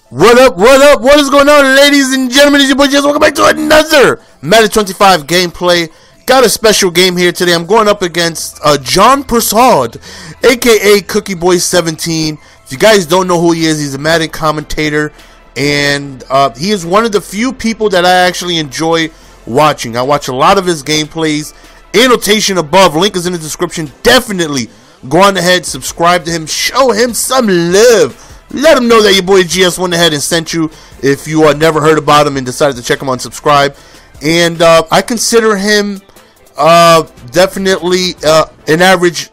What up, what up, what is going on, ladies and gentlemen? It's your boy Jess. Welcome back to another Madden 25 gameplay. Got a special game here today. I'm going up against John Prasad, aka Cookie Boy 17. If you guys don't know who he is, he's a Madden commentator, and he is one of the few people that I actually enjoy watching. I watch a lot of his gameplays. Annotation above, link is in the description. Definitely go on ahead, subscribe to him, show him some love. Let him know that your boy GS went ahead and sent you if you never heard about him and decided to check him on subscribe. And I consider him definitely an average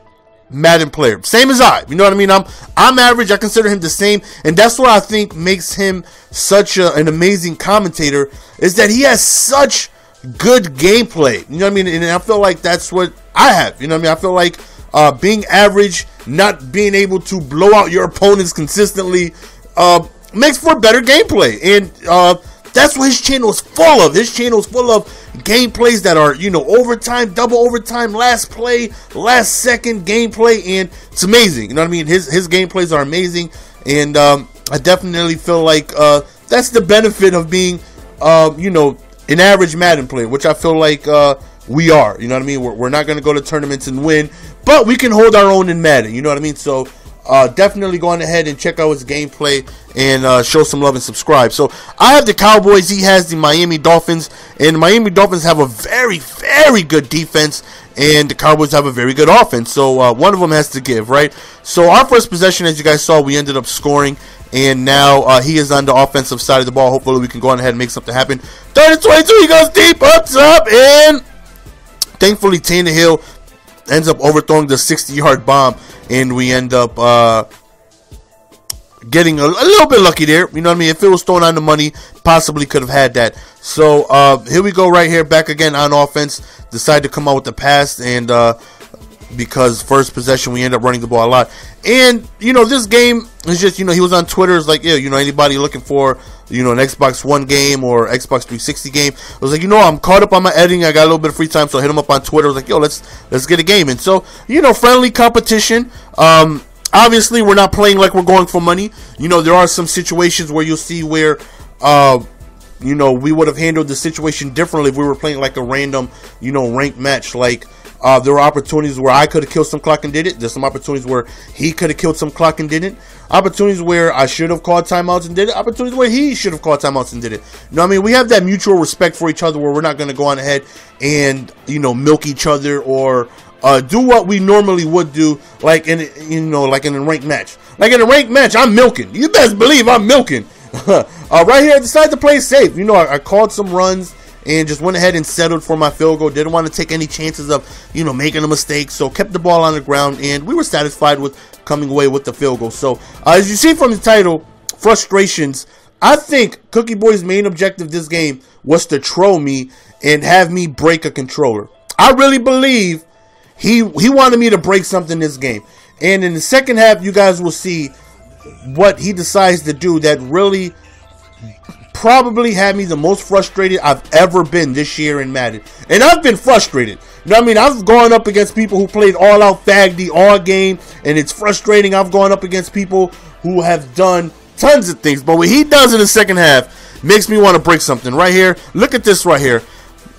Madden player. Same as I. You know what I mean? I'm average. I consider him the same. And that's what I think makes him such an amazing commentator, is that he has such good gameplay. You know what I mean? And I feel like that's what I have. You know what I mean? I feel like being average, not being able to blow out your opponents consistently, makes for better gameplay. And that's what his channel is full of. His channel is full of gameplays that are, you know, overtime, double overtime, last play, last second gameplay, and it's amazing. You know what I mean? His gameplays are amazing, and I definitely feel like that's the benefit of being, you know, an average Madden player, which I feel like we are. You know what I mean? We're not going to go to tournaments and win, but we can hold our own in Madden. You know what I mean? So definitely go on ahead and check out his gameplay and show some love and subscribe. So I have the Cowboys. He has the Miami Dolphins, and the Miami Dolphins have a very, very good defense, and the Cowboys have a very good offense. So one of them has to give, right? So our first possession, as you guys saw, we ended up scoring, and now he is on the offensive side of the ball. Hopefully we can go on ahead and make something happen. 3rd and 22, he goes deep, up top, and thankfully Tannehill ends up overthrowing the 60-yard bomb, and we end up getting a little bit lucky there. You know what I mean? If it was thrown on the money, possibly could have had that. So here we go right here, back again on offense. Decide to come out with the pass, and because first possession we end up running the ball a lot. And you know, this game is just, you know, he was on Twitter. It's like, yeah, you know, anybody looking for, you know, an XboxOne game or Xbox 360 game. I was like, you know, I'm caught up on my editing. I got a little bit of free time, so I hit him up on Twitter. I was like, yo, let's get a game. And so, you know, friendly competition. Obviously, we're not playing like we're going for money. You know, there are some situations where you'll see where, you know, we would have handled the situation differently if we were playing like a random, you know, ranked match. Like, there were opportunities where I could have killed some clock and did it. There's some opportunities where he could have killed some clock and didn't. Opportunities where I should have called timeouts and did it. Opportunities where he should have called timeouts and did it. You know what I mean? We have that mutual respect for each other where we're not going to go on ahead and, you know, milk each other or do what we normally would do, like in, you know, like in a ranked match. Like in a ranked match, I'm milking. You best believe I'm milking. Right here, I decided to play safe. You know, I called some runs and just went ahead and settled for my field goal. Didn't want to take any chances of, you know, making a mistake. So kept the ball on the ground, and we were satisfied with coming away with the field goal. So as you see from the title, frustrations, I think Cookie Boy's main objective this game was to troll me and have me break a controller. I really believe he wanted me to break something this game. And in the second half, you guys will see what he decides to do that really probably had me the most frustrated I've ever been this year in Madden. And I've been frustrated. You know what I mean? I've gone up against people who played all-out faggy all game, and it's frustrating. I've gone up against people who have done tons of things. But what he does in the second half makes me want to break something. Right here, look at this right here.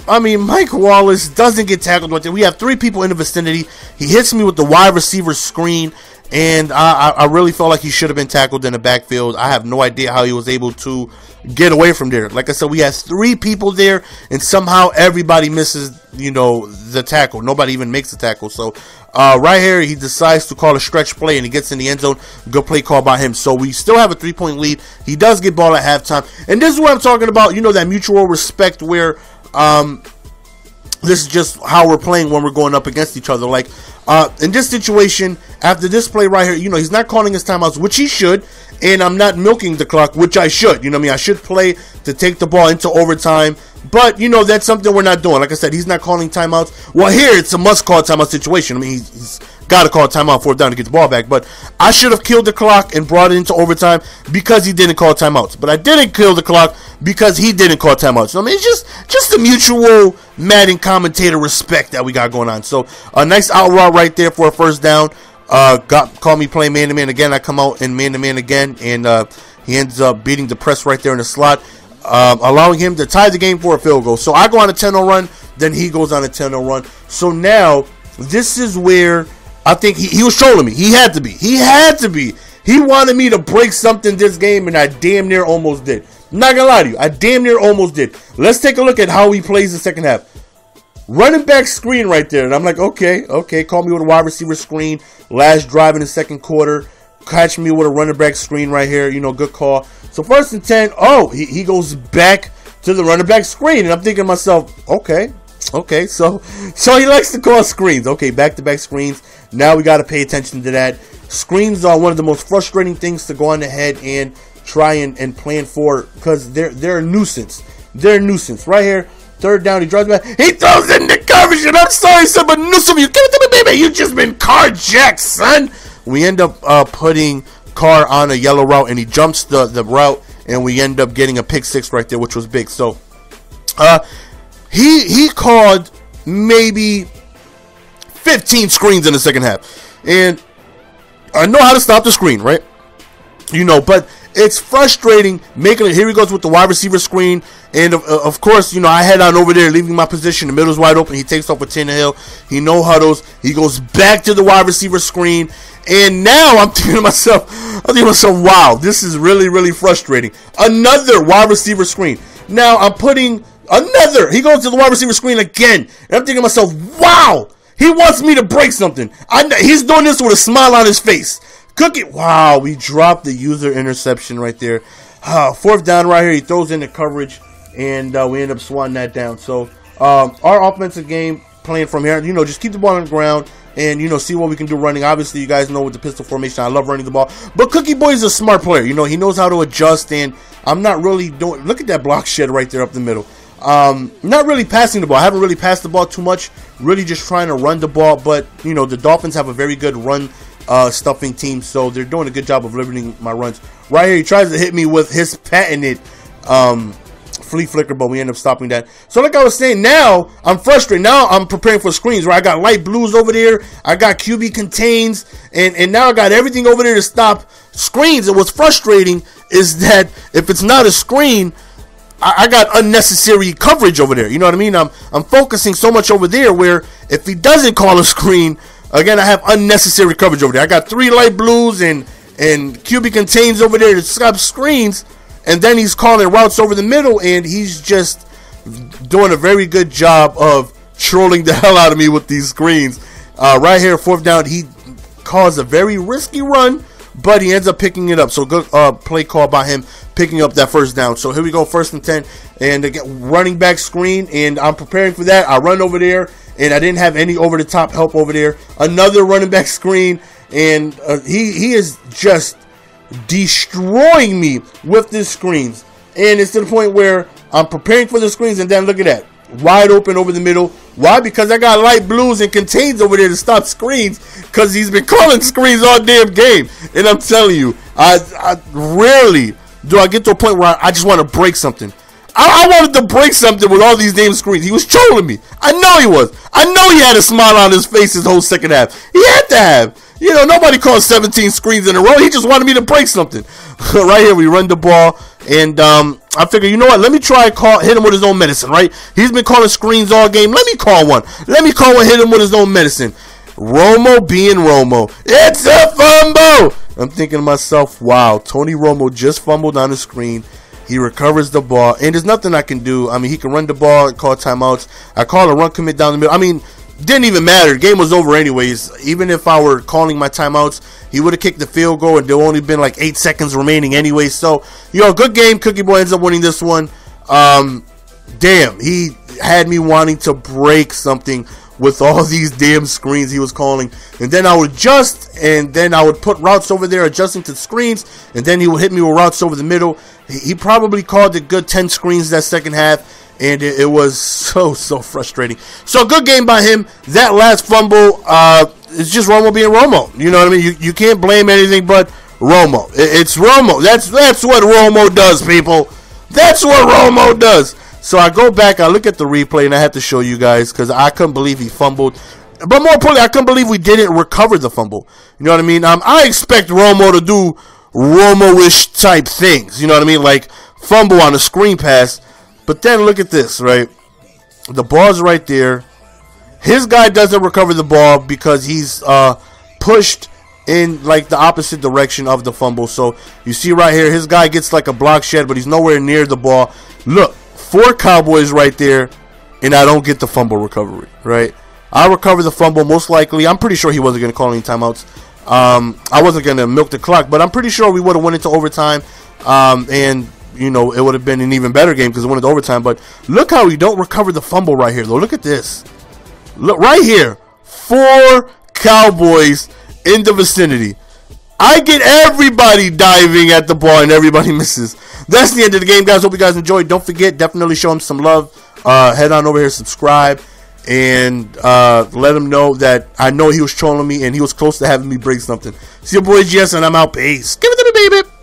I mean, Mike Wallace doesn't get tackled right there. We have 3 people in the vicinity. He hits me with the wide receiver screen, and I really felt like he should have been tackled in the backfield. I have no idea how he was able to get away from there. Like I said, we had 3 people there, and somehow everybody misses, you know, the tackle. Nobody even makes the tackle. So right here, he decides to call a stretch play, and he gets in the end zone. Good play call by him. So we still have a 3-point lead. He does get ball at halftime, and this is what I'm talking about. You know, that mutual respect where this is just how we're playing when we're going up against each other. Like in this situation, after this play right here, you know, he's not calling his timeouts, which he should, and I'm not milking the clock, which I should. You know what I mean? I should play to take the ball into overtime, but, you know, that's something we're not doing. Like I said, he's not calling timeouts. Well, here, it's a must-call timeout situation. I mean, he's got to call a timeout 4th down to get the ball back, but I should have killed the clock and brought it into overtime because he didn't call timeouts. But I didn't kill the clock because he didn't call timeouts. So, I mean, it's just a mutual Madden commentator respect that we got going on. So, a nice out route right there for a 1st down. Call me playing man-to-man again. I come out in man-to-man again, and He ends up beating the press right there in the slot, allowing him to tie the game for a field goal. So I go on a 10-0 run, then he goes on a 10-0 run. So now this is where I think he was trolling me. He had to be. He had to be. He wanted me to break something this game, and I damn near almost did. I'm not gonna lie to you. I damn near almost did. Let's take a look at how he plays the second half. Running back screen right there. And I'm like, okay. Call me with a wide receiver screen. Last drive in the second quarter. Catch me with a running back screen right here. You know, good call. So 1st and 10. Oh, he goes back to the running back screen. And I'm thinking to myself, okay. So he likes to call screens. Okay, back-to-back screens. Now we got to pay attention to that. Screens are one of the most frustrating things to go on ahead and try and plan for, because they're a nuisance. They're a nuisance. Right here. 3rd down, he drives back. He throws in the coverage, and I'm sorry, son, but Newsom, you give it to me, baby. You just been carjacked, son. We end up putting Carr on a yellow route, and he jumps the route, and we end up getting a pick 6 right there, which was big. So, he called maybe 15 screens in the second half, and I know how to stop the screen, right? You know, but it's frustrating making it. Here he goes with the wide receiver screen. And, of course, you know, I head on over there, leaving my position. The middle's wide open. He takes off with Tannehill. He no huddles. He goes back to the wide receiver screen. And now I'm thinking to myself, wow, this is really, really frustrating. Another wide receiver screen. Now I'm putting another. He goes to the wide receiver screen again. And I'm thinking to myself, wow, he wants me to break something. He's doing this with a smile on his face. Cookie. Wow, we dropped the user interception right there. 4th down right here. He throws in the coverage, and we end up swatting that down. So our offensive game playing from here, you know, just keep the ball on the ground and, you know, see what we can do running. Obviously, you guys know with the pistol formation, I love running the ball. But Cookie Boy is a smart player. You know, he knows how to adjust, and I'm not really doing – look at that block shed right there up the middle. Not really passing the ball. I haven't really passed the ball too much. Really just trying to run the ball. But, you know, the Dolphins have a very good run stuffing team, so they're doing a good job of limiting my runs. Right here, he tries to hit me with his patented flea flicker, but we end up stopping that. So like I was saying, now I'm frustrated. Now I'm preparing for screens, right? I got light blues over there. I got QB contains, and now I got everything over there to stop screens. And what's frustrating is that if it's not a screen, I got unnecessary coverage over there. You know what I mean? I'm focusing so much over there where if he doesn't call a screen, again, I have unnecessary coverage over there. I got 3 light blues and QB contains over there to stop screens, and then he's calling routes over the middle, and he's just doing a very good job of trolling the hell out of me with these screens. Right here, 4th down, he calls a very risky run, but he ends up picking it up. So good play call by him picking up that 1st down. So here we go, 1st and 10, and again, running back screen, and I'm preparing for that. I run over there, and I didn't have any over-the-top help over there. Another running back screen, and he is just destroying me with these screens. And it's to the point where I'm preparing for the screens, and then look at that. Wide open over the middle. Why? Because I got light blues and contains over there to stop screens, because he's been calling screens all damn game. And I'm telling you, I rarely do I get to a point where I just want to break something. I wanted to break something with all these damn screens. He was trolling me. I know he was. I know he had a smile on his face his whole second half. He had to have. You know, nobody calls 17 screens in a row. He just wanted me to break something. Right here, we run the ball. And I figure, you know what? Let me try hit him with his own medicine, right? He's been calling screens all game. Let me call one. Let me call one, hit him with his own medicine. Romo being Romo. It's a fumble! I'm thinking to myself, wow, Tony Romo just fumbled on the screen. He recovers the ball, and there's nothing I can do. I mean, he can run the ball, call timeouts. I call a run commit down the middle. I mean, didn't even matter. The game was over anyways. Even if I were calling my timeouts, he would have kicked the field goal, and there only been like 8 seconds remaining anyway. So, you know, good game. Cookie Boy ends up winning this one. Damn, he had me wanting to break something with all these damn screens he was calling. And then I would adjust, and then I would put routes over there adjusting to screens, and then he would hit me with routes over the middle. He probably called a good 10 screens that second half, and it was so frustrating. So good game by him. That last fumble, it's just Romo being Romo. You know what I mean? You can't blame anything but Romo. It's Romo. That's what Romo does, people. That's what Romo does. So I go back, I look at the replay, and I have to show you guys because I couldn't believe he fumbled. But more importantly, I couldn't believe we didn't recover the fumble. You know what I mean? I expect Romo to do Romo-ish type things. You know what I mean? Like fumble on a screen pass. But then look at this, right? The ball's right there. His guy doesn't recover the ball because he's pushed in like the opposite direction of the fumble. So you see right here, his guy gets like a block shed, but he's nowhere near the ball. Look, 4 Cowboys right there, and I don't get the fumble recovery, right? I recover the fumble most likely. I'm pretty sure he wasn't going to call any timeouts. I wasn't going to milk the clock, but I'm pretty sure we would have went into overtime, and you know, it would have been an even better game because it went into overtime. But look how we don't recover the fumble right here, though. Look at this. Look right here. 4 Cowboys in the vicinity. I get everybody diving at the ball and everybody misses. That's the end of the game, guys. Hope you guys enjoyed. Don't forget, definitely show him some love. Head on over here, subscribe, and let him know that I know he was trolling me and he was close to having me break something. See your boy GS, and I'm out. Peace. Give it to me, baby.